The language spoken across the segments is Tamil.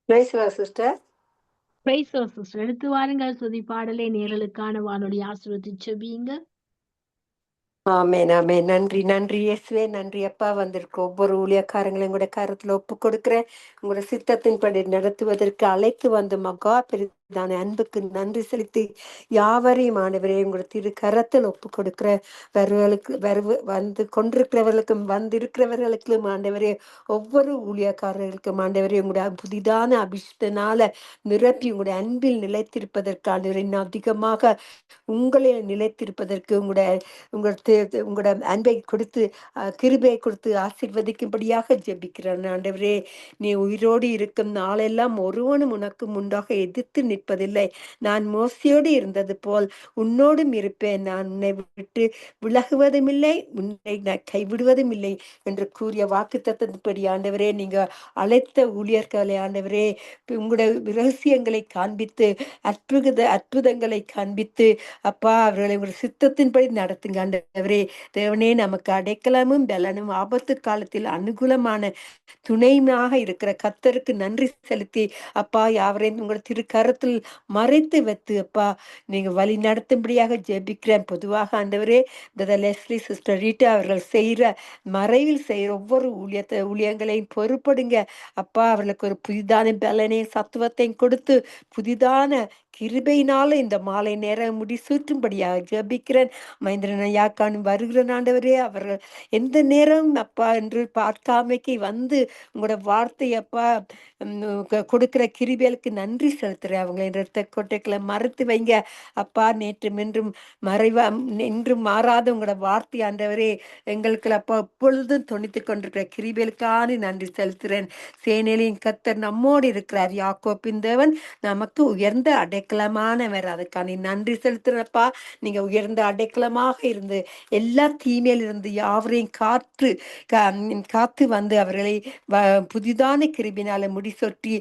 பேசலாம் சிஸ்டர். Price sister. எடுத்து வாருங்கள் துதி பாடலை நேரலுக்கான வானொலி ஆசீர்வதிச்சு செபியுங்க. ஆமேன் ஆமேன். நன்றி நன்றி இயேசுவே. நன்றி அப்பா. வந்திருக்க ஒவ்வொரு ஊழியக்காரங்களையும் கூட கருத்துல ஒப்பு கொடுக்கிறேன். உங்களோட சித்தத்தின்படி நடத்துவதற்கு அழைத்து வந்த மகா பெரிதான அன்புக்கு நன்றி செலுத்தி யாவரையும் ஆண்டவரே உங்களோட திரு கரத்தில் ஒப்பு கொடுக்கிற வந்து கொண்டிருக்கிறவர்களுக்கும் வந்திருக்கிறவர்களுக்கும் ஆண்டவரே, ஒவ்வொரு ஊழியக்காரர்களுக்கும் ஆண்டவரே உங்களுடைய புதிதான அபிஷேகத்தினால நிரப்பி உங்களுடைய அன்பில் நிலைத்திருப்பதற்கான இன்னும் அதிகமாக உங்களை நிலைத்திருப்பதற்கு உங்களோட அன்பை கொடுத்து கிருபையை கொடுத்து ஆசீர்வதிக்கும்படியாக ஜெபிக்கிறேன் ஆண்டவரே. நீ உயிரோடு இருக்கும் நாளெல்லாம் ஒருவனும் உனக்கு முன்பாக எதிர்த்து நிற்பதில்லை. நான் மோசையோடு இருந்தது போல் உன்னோடும் இருப்பேன். நான் உன்னை விட்டு விலகுவதும் இல்லை, உன்னை நான் கைவிடுவதும் இல்லை என்று கூறிய வாக்கு தத்தப்படி ஆண்டவரே, நீங்க அழைத்த ஊழியர்களை ஆண்டவரே உங்களுடைய ரகசியங்களை காண்பித்து அற்புதங்களை காண்பித்து அப்பா அவர்களை ஒரு சித்தத்தின்படி நடத்துங்க ஆண்டவரே. தேவனே, நமக்கு அடைக்கலமும் பலனும் ஆபத்து காலத்தில் அனுகூலமான துணையாக இருக்கிற கர்த்தருக்கு நன்றி செலுத்தி அப்பா யாவரையும் உங்கள் திருக்கரத்தில் மறைத்து வைத்து அப்பா நீங்க வழி நடத்தும்படியாக ஜெபிக்கிறேன். பொதுவாக ஆண்டவரே, பிரதர் லெஸ்லி, சிஸ்டர் ரீட்டா அவர்கள் செய்யற மறைவில் செய்யற ஒவ்வொரு ஊழியங்களையும் பொறுப்படுங்க அப்பா. அவர்களுக்கு ஒரு புதிதான பலனையும் சத்துவத்தையும் கொடுத்து புதிதான கிருபையினால இந்த மாலை நேரம் முடிசூற்றும்படியாக ஜெபிக்கிறேன். மகேந்திரன் ஐயாக்கானும் வருகிற ஆண்டவரே, அவர்கள் எந்த நேரம் அப்பா என்று பார்க்காமைக்கு வந்து உங்களோட வார்த்தை அப்பா கொடுக்கிற கிருபைகளுக்கு நன்றி செலுத்துறேன். அவங்களை இரத்த கோட்டைகளை மறைத்து வைங்க அப்பா. நேற்றும் என்றும் என்றும் மாறாத உங்களோட வார்த்தை ஆண்டவரே எங்களுக்கு அப்பா எப்பொழுதும் தொணித்து கொண்டிருக்கிற கிருபைகளுக்கான நன்றி செலுத்துறேன். சேனையிலின் கர்த்தர் நம்மோடு இருக்கிறார். யாக்கோப்பின் தேவன் நமக்கு உயர்ந்த அடைக்கலமானவர். அதுக்கான நன்றி செலுத்துறப்பா. நீங்க உயர்ந்த அடைக்கலமாக இருந்து எல்லா தீமையில இருந்து யாவரையும் காத்து வந்து அவர்களை புதிதான கிருபினால முடிசொட்டி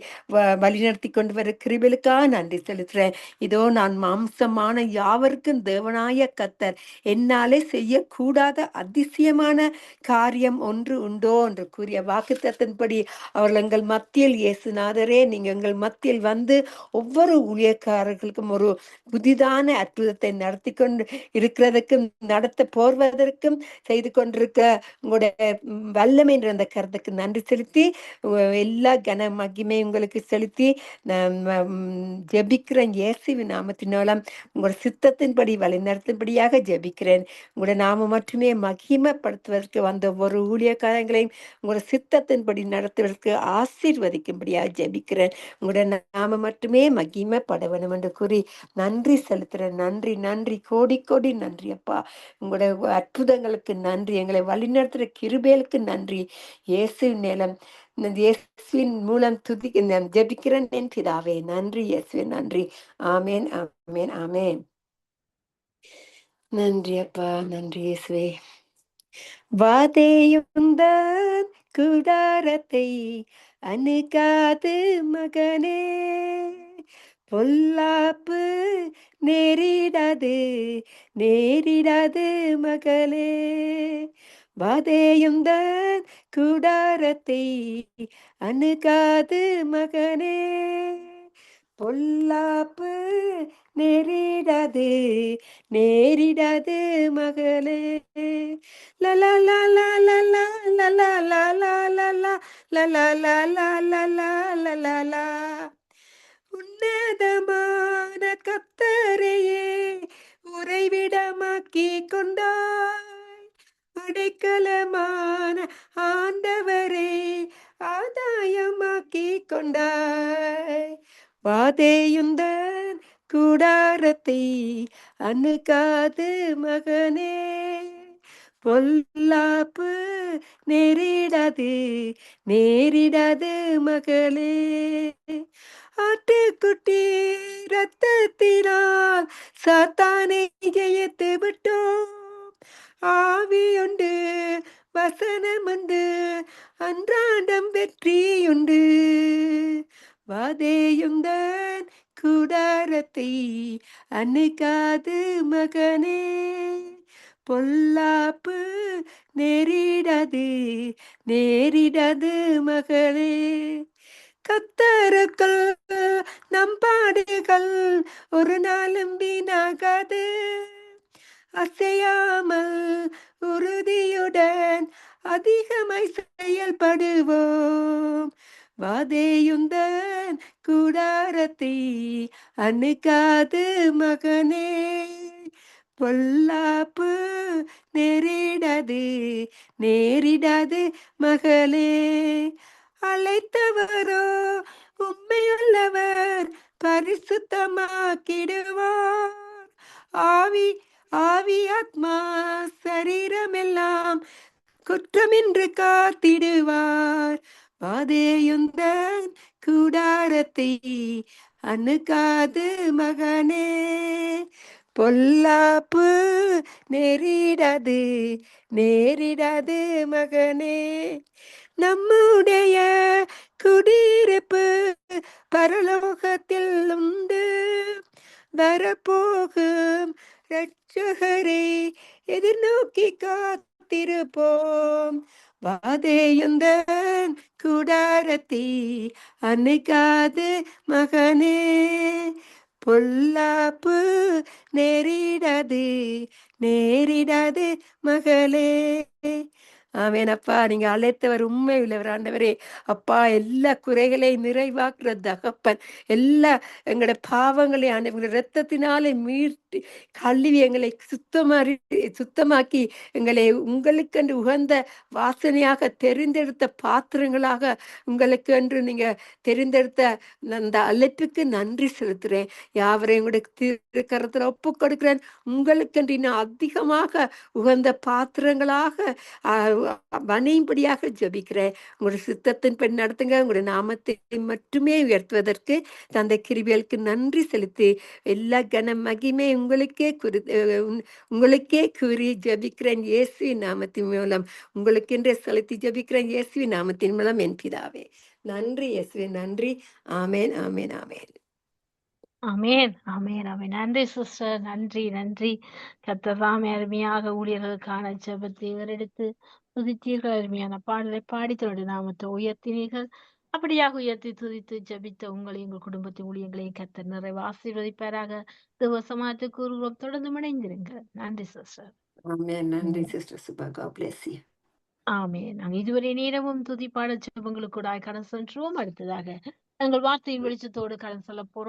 வழிநடத்தி கொண்டு வர கிருபிலுக்காக நன்றி செலுத்துறேன். இதோ நான் மாம்சமான யாவருக்கும் தேவனாய கர்த்தர் என்னாலே செய்யக்கூடாத அதிசயமான காரியம் ஒன்று உண்டோ என்று கூறிய வாக்குத்தத்தின்படி அவர்கள் எங்கள் மத்தியில் இயேசுநாதரே, நீங்க எங்கள் மத்தியில் வந்து ஒவ்வொரு ஊழியக்காரர்களுக்கும் ஒரு புதிதான அற்புதத்தை நடத்தி கொண்டு இருக்கிறதுக்கும் நடத்த போர்வதற்கும் செய்து கொண்டிருக்க உங்களுடைய வல்லமை என்ற அந்த கருத்துக்கு நன்றி செலுத்தி எல்லா கன மகிமை உங்களுக்கு செலுத்தி ஜெபிக்கிறேன். இயேசுவின் நாமத்தினாலும் உங்களோட சித்தத்தின்படி வழி நடத்தும்படியாக ஜெபிக்கிறேன். உங்களோட நாம மட்டுமே மகிமைப்படுத்துவதற்கு வந்த ஒரு ஊழியக்காரங்களையும் உங்களோட சித்தத்தின்படி நடத்துவதற்கு ஆசீர்வதிக்கும்படியாக ஜெபிக்கிறேன். உங்களோட நாம மட்டுமே மகிமைப்பட வேணும் என்று கூறி நன்றி செலுத்துறேன். நன்றி நன்றி கோடி கோடி நன்றி அப்பா. உங்களுடைய அற்புதங்களுக்கு நன்றி. எங்களை வழிநடத்துற கிருபைகளுக்கு நன்றி. இயேசுவின் மூலம் ஜெபிக்கிறேன் என் பிதாவே. நன்றி இயேசுவே, நன்றி. ஆமேன் ஆமேன் ஆமேன். நன்றி அப்பா, நன்றி இயேசுவே. வாதேயுந்தன் கூடாரத்தை அணுகாது மகனே, பொல்லாப்பு நேரிடாது மகளே. வாதேயுந்தன் கூடாரத்தை அணுகாது மகனே, பொல்லாப்பு நேரிடாது மகளே. லலா லலா லலா லலா லலா லலா லலா லலா லலா லலா. உன்னதமான கர்த்தரையே உறைவிடமாக்கி கொண்டாய், அடைக்கலமான ஆண்டவரே ஆதாயமாக்கி கொண்டாய். வாதேயுந்தன் கூடாரத்தை அணுகாது மகனே, பொல்லாப்பு நேரிடாது மகளே. ஆட்டுக்குட்டி ரத்தத்தினால் சாத்தானை ஜெயித்து விட்டோம். ஆவியுண்டு வசனமுண்டு அன்றாடம் வெற்றியுண்டு. வாதேயுந்தன் கூடாரத்தை அணுகாது மகனே, பொல்லாப்பு நேரிடாது மகளே. கத்தருக்குள் நம் பாடுகள் ஒரு நாளும் வீணாகாது. அசையாமல் உறுதியுடன் அதிகமாய் செயல்படுவோம். வாதேயுந்தன் கூடாரத்தை அணுகாது மகனே. பொல்லாப்பு நேரிடாது நேரிடாது மகளே. அழைத்தவரோ உண்மையுள்ளவர், பரிசுத்தமாக்கிடுவார். ஆவி ஆவி ஆத்மா சரீரமெல்லாம் குற்றமின்றி காத்திடுவார். வாதேயுந்தன் கூடாரத்தை அணுகாது மகனே. பொல்லாப்பு நேரிடாது நேரிடாது மகனே. நம்முடைய குடியிருப்பு பரலோகத்தில் உண்டு. வரப்போகும் இரட்சகரை எதிர்நோக்கி காத்திருப்போம். வாதேயுந்தன் கூடாரத்தை அணுகாது மகனே. பொல்லாப்பு நேரிடாது நேரிடாது மகளே. ஆமென். அப்பா, நீங்க அழைத்தவர் உண்மை உள்ளவர் ஆண்டவரே. அப்பா, எல்லா குறைகளையும் நிறைவாக்குற தகப்பன், எல்லா எங்களோட பாவங்களை ஆண்டவங்க இரத்தத்தினாலே மீட்டு கழுவி எங்களை சுத்தமாக்கி எங்களை உங்களுக்கென்று உகந்த வாசனையாக தெரிந்தெடுத்த பாத்திரங்களாக உங்களுக்கு என்று நீங்க தெரிந்தெடுத்த அந்த அழைப்புக்கு நன்றி செலுத்துறேன். யாவரையும் உங்களுடைய கரத்துல ஒப்பு கொடுக்கிறேன். உங்களுக்கென்று இன்னும் அதிகமாக உகந்த பாத்திரங்களாக வணையும்படியாக ஜபிக்கிறேன். உங்களுடைய சித்தத்தின் பெண் நடத்துங்க. உங்களுடைய நாமத்தை மட்டுமே உயர்த்துவதற்கு தந்தை கிருபைகளுக்கு நன்றி செலுத்தி எல்லா கன மகிமை உங்களுக்கே கூறி ஜபிக்கிறேன் இயேசுவின் நாமத்தின் மூலம். உங்களுக்கென்றே செலுத்தி ஜபிக்கிறேன் இயேசுவின் நாமத்தின் மூலம் என் பிதாவே. நன்றி இயேசுவே, நன்றி. ஆமேன் ஆமேன் ஆமேன். ஆமேன் ஆமேன் ஆமேன். நன்றி சிஸ்டர், நன்றி நன்றி. கர்த்தர் அருமையாக ஊழியர்களுக்கான ஜெபத்தை எடுத்து துதித்தீர்கள். அருமையான பாடலை பாடி தன்னுடைய நாமத்தை உயர்த்தினீர்கள். அப்படியாக உயர்த்தி துதித்து ஜெபித்த உங்களை உங்கள் குடும்பத்தின் ஊழியங்களையும் கர்த்தர் நிறைவு ஆசீர்வதிப்பாராக. தேவசமாத்து கூறுகிறோம். தொடர்ந்து இணைந்திருங்க. நன்றி சிஸ்டர். ஆமென். நன்றி sister Subha. God bless you. Amen. நாங்கள் இதுவரை நேரமும் துதிப்பாட ஜெபங்களுக்கு கூட கடந்து சென்றோம். அடுத்ததாக நாங்கள் வார்த்தையின் வெளிச்சத்தோடு கடந்து செல்ல போறோம்.